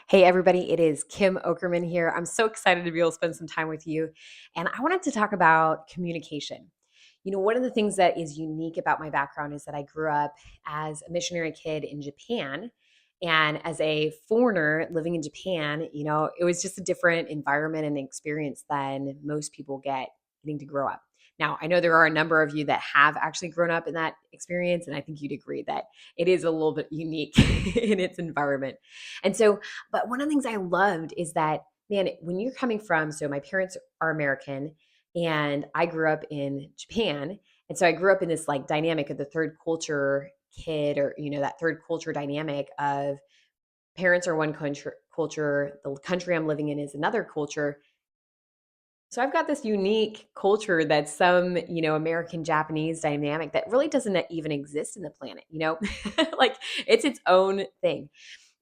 Hey, everybody, it is Kim Okerman here. I'm so excited to be able to spend some time with you. And I wanted to talk about communication. One of the things that is unique about my background is that I grew up as a missionary kid in Japan. And as a foreigner living in Japan, it was just a different environment and experience than most people getting to grow up. Now, I know there are a number of you that have actually grown up in that experience, and I think you'd agree that it is a little bit unique in its environment. And so, but one of the things I loved is that, man, when you're coming from, so my parents are American and I grew up in Japan. And so I grew up in this like dynamic of the third culture kid, or, that third culture dynamic of parents are one culture, the country I'm living in is another culture. So I've got this unique culture that's some, American Japanese dynamic that really doesn't even exist in the planet. Like it's its own thing.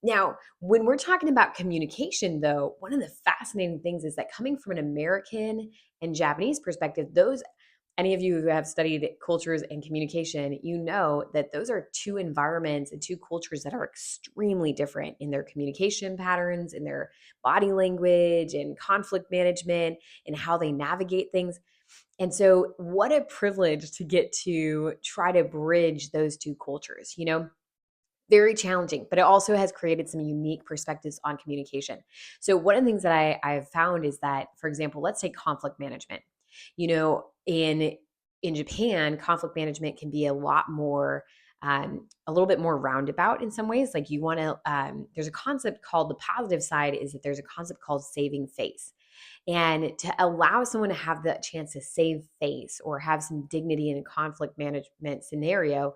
Now, when we're talking about communication, though, one of the fascinating things is that coming from an American and Japanese perspective, any of you who have studied cultures and communication, you know that those are two environments and two cultures that are extremely different in their communication patterns, in their body language, and conflict management, and how they navigate things. And so, what a privilege to get to try to bridge those two cultures. Very challenging, but it also has created some unique perspectives on communication. So one of the things that I've found is that, for example, let's take conflict management. In Japan, conflict management can be a little bit more roundabout in some ways. Like you want to, there's a concept called the positive side is that there's a concept called saving face. And to allow someone to have the chance to save face or have some dignity in a conflict management scenario,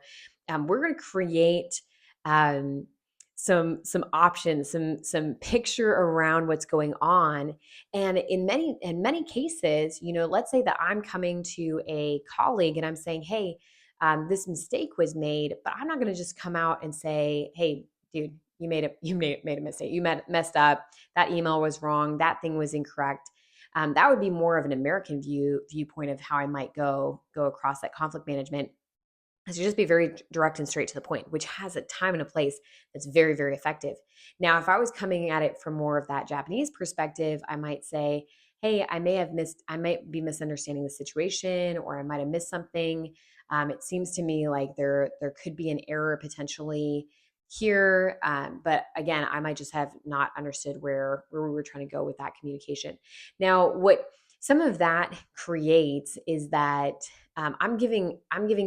we're going to create um, some options, some picture around what's going on. And in many cases, let's say that I'm coming to a colleague and I'm saying, hey, this mistake was made, but I'm not going to just come out and say, hey, dude, you made a mistake. Messed up. That email was wrong. That thing was incorrect. That would be more of an American viewpoint of how I might go across that conflict management. Is to just be very direct and straight to the point, which has a time and a place that's very, very effective. Now, if I was coming at it from more of that Japanese perspective, I might say, hey, I might be misunderstanding the situation, or I might have missed something. It seems to me like there could be an error potentially here. But again, I might just have not understood where we were trying to go with that communication. Now, what some of that creates is that I'm giving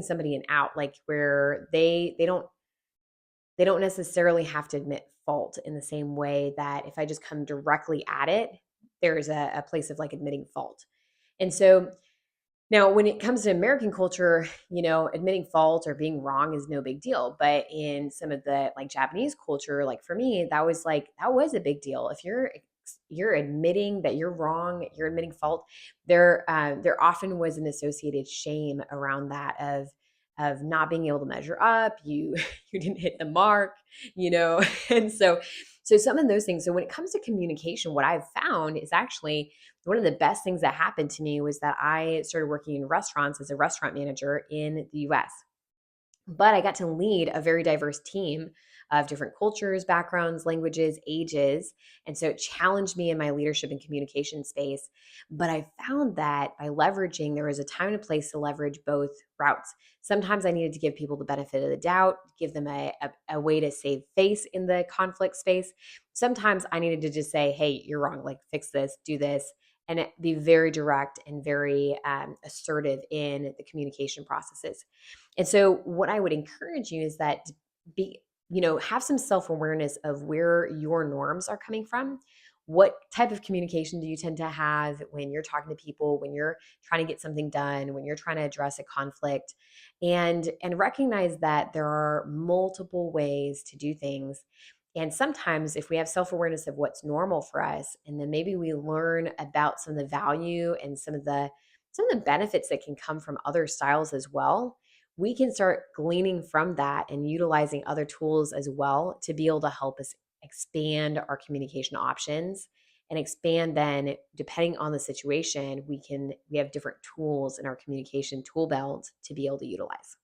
somebody an out, like where they don't necessarily have to admit fault in the same way that if I just come directly at it, there's a place of like admitting fault. And so now when it comes to American culture, admitting fault or being wrong is no big deal. But in some of the like Japanese culture, like for me, that was a big deal. If you're admitting that you're wrong, you're admitting fault, there often was an associated shame around that of not being able to measure up. You you didn't hit the mark, and so some of those things. So when it comes to communication, what I've found is actually one of the best things that happened to me was that I started working in restaurants as a restaurant manager in the US. But I got to lead a very diverse team of different cultures, backgrounds, languages, ages. And so it challenged me in my leadership and communication space. But I found that by leveraging, there was a time and a place to leverage both routes. Sometimes I needed to give people the benefit of the doubt, give them a way to save face in the conflict space. Sometimes I needed to just say, hey, you're wrong, like fix this, do this, and be very direct and very assertive in the communication processes. And so what I would encourage you is that have some self-awareness of where your norms are coming from. What type of communication do you tend to have when you're talking to people, when you're trying to get something done, when you're trying to address a conflict, and recognize that there are multiple ways to do things. And sometimes if we have self-awareness of what's normal for us, and then maybe we learn about some of the value and some of the benefits that can come from other styles as well, we can start gleaning from that and utilizing other tools as well to be able to help us expand our communication options and expand. Then depending on the situation, we have different tools in our communication tool belt to be able to utilize.